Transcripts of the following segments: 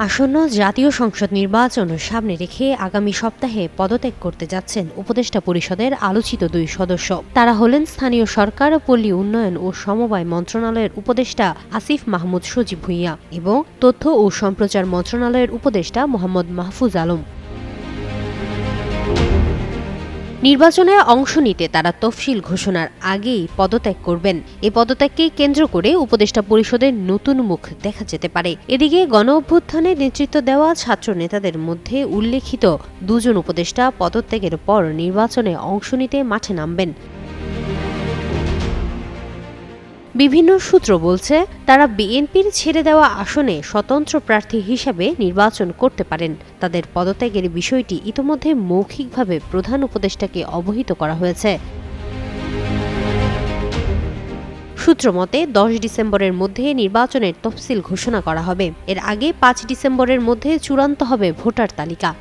আসন্ন জাতীয় সংসদ নির্বাচন সামনে রেখে আগামী সপ্তাহে পদত্যাগ করতে যাচ্ছেন উপদেষ্টা পরিষদের আলোচিত দুই সদস্য। তারা হলেন স্থানীয় সরকার, পল্লী উন্নয়ন ও সমবায় মন্ত্রণালয়ের উপদেষ্টা আসিফ মাহমুদ সজীব ভূঁইয়া এবং তথ্য ও সম্প্রচার মন্ত্রণালয়ের উপদেষ্টা মোহাম্মদ মাহফুজ আলম। নির্বাচনে অংশ নিতে তারা তফসিল ঘোষণার আগেই পদত্যাগ করবেন। এই পদত্যাগকে কেন্দ্র করে উপদেষ্টা পরিষদের নতুন মুখ দেখা যেতে পারে। এদিকে গণঅভ্যুত্থানে নেতৃত্ব দেওয়া ছাত্র নেতাদের মধ্যে উল্লেখিত দুজন উপদেষ্টা পদত্যাগের পর নির্বাচনে অংশ নিতে মাঠে নামবেন। বিভিন্ন সূত্র বলছে, তারা বিএনপির ছেড়ে দেওয়া আসনে স্বতন্ত্র প্রার্থী হিসেবে নির্বাচন করতে পারেন। তাদের পদত্যাগের বিষয়টি ইতোমধ্যে মৌখিকভাবে প্রধান উপদেষ্টাকে অবহিত করা হয়েছে। সূত্র মতে 10 ডিসেম্বরের মধ্যে নির্বাচনের তফসিল ঘোষণা করা হবে। এর আগে 5 ডিসেম্বরের মধ্যে চূড়ান্ত হবে ভোটার তালিকা।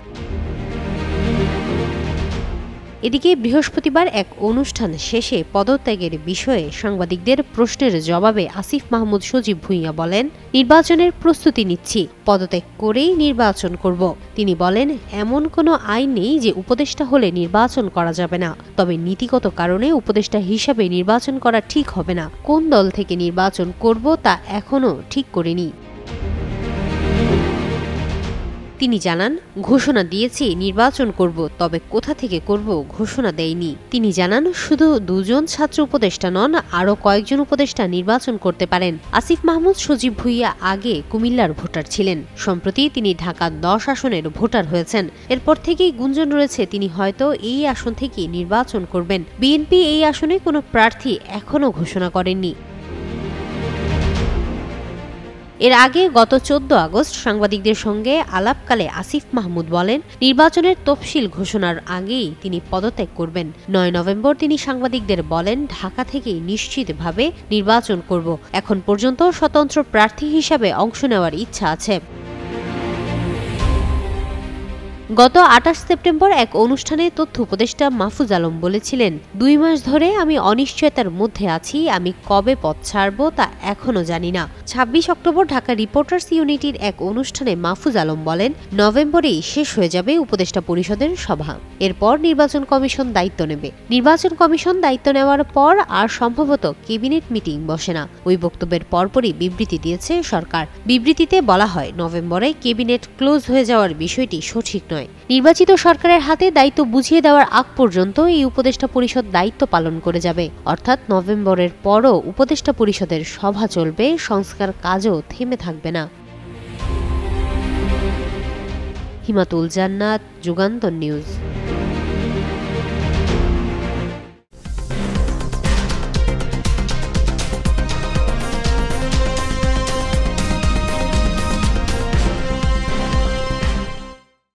এদিকে বৃহস্পতিবার এক অনুষ্ঠান শেষে পদত্যাগের বিষয়ে সাংবাদিকদের প্রশ্নের জবাবে আসিফ মাহমুদ সজীব ভূঁইয়া বলেন, নির্বাচনের প্রস্তুতি নিচ্ছি, পদত্যাগ করেই নির্বাচন করব। তিনি বলেন, এমন কোনো আইন নেই যে উপদেষ্টা হলে নির্বাচন করা যাবে না, তবে নীতিগত কারণে উপদেষ্টা হিসাবে নির্বাচন করা ঠিক হবে না। কোন দল থেকে নির্বাচন করব তা এখনও ঠিক করিনি। তিনি জানান, ঘোষণা দিয়েছি নির্বাচন করব, তবে কোথা থেকে করব ঘোষণা দেয়নি। তিনি জানান, শুধু দুজন ছাত্র উপদেষ্টা নন, আরও কয়েকজন উপদেষ্টা নির্বাচন করতে পারেন। আসিফ মাহমুদ সজীব ভূঁইয়া আগে কুমিল্লার ভোটার ছিলেন। সম্প্রতি তিনি ঢাকা 10 আসনের ভোটার হয়েছেন। এরপর থেকেই গুঞ্জন রয়েছে তিনি হয়তো এই আসন থেকেই নির্বাচন করবেন। বিএনপি এই আসনে কোনো প্রার্থী এখনও ঘোষণা করেননি। এর আগে গত 14 আগস্ট সাংবাদিকদের সঙ্গে আলাপকালে আসিফ মাহমুদ বলেন, নির্বাচনের তফসিল ঘোষণার আগেই তিনি পদত্যাগ করবেন। 9 নভেম্বর তিনি সাংবাদিকদের বলেন, ঢাকা থেকেই নিশ্চিতভাবে নির্বাচন করব। এখন পর্যন্ত স্বতন্ত্র প্রার্থী হিসাবে অংশ নেওয়ার ইচ্ছা আছে। গত 28 সেপ্টেম্বর এক অনুষ্ঠানে তথ্য উপদেষ্টা মাহফুজ আলম বলেছিলেন, 2 মাস ধরে আমি অনিশ্চয়তার মধ্যে আছি, আমি কবে পদ ছাড়ব তা এখনও জানি না। 26 অক্টোবর ঢাকা রিপোর্টার্স ইউনিটির এক অনুষ্ঠানে মাহফুজ আলম বলেন, নভেম্বরেই শেষ হয়ে যাবে উপদেষ্টা পরিষদের সভা। এরপর নির্বাচন কমিশন দায়িত্ব নেবে। নির্বাচন কমিশন দায়িত্ব নেওয়ার পর আর সম্ভবত ক্যাবিনেট মিটিং বসে না। ওই বক্তব্যের পরপরই বিবৃতি দিয়েছে সরকার। বিবৃতিতে বলা হয়, নভেম্বরে ক্যাবিনেট ক্লোজ হয়ে যাওয়ার বিষয়টি সঠিক নয়। নির্বাচিত সরকারের হাতে দায়িত্ব বুঝিয়ে দেওয়ার আগ পর্যন্ত এই উপদেষ্টা পরিষদ দায়িত্ব পালন করে যাবে। অর্থাৎ নভেম্বরের পরও উপদেষ্টা পরিষদের সভা চলবে, সংস্কার কাজও থেমে থাকবে না। হিমাতুল জান্নাত, যুগান্তর নিউজ।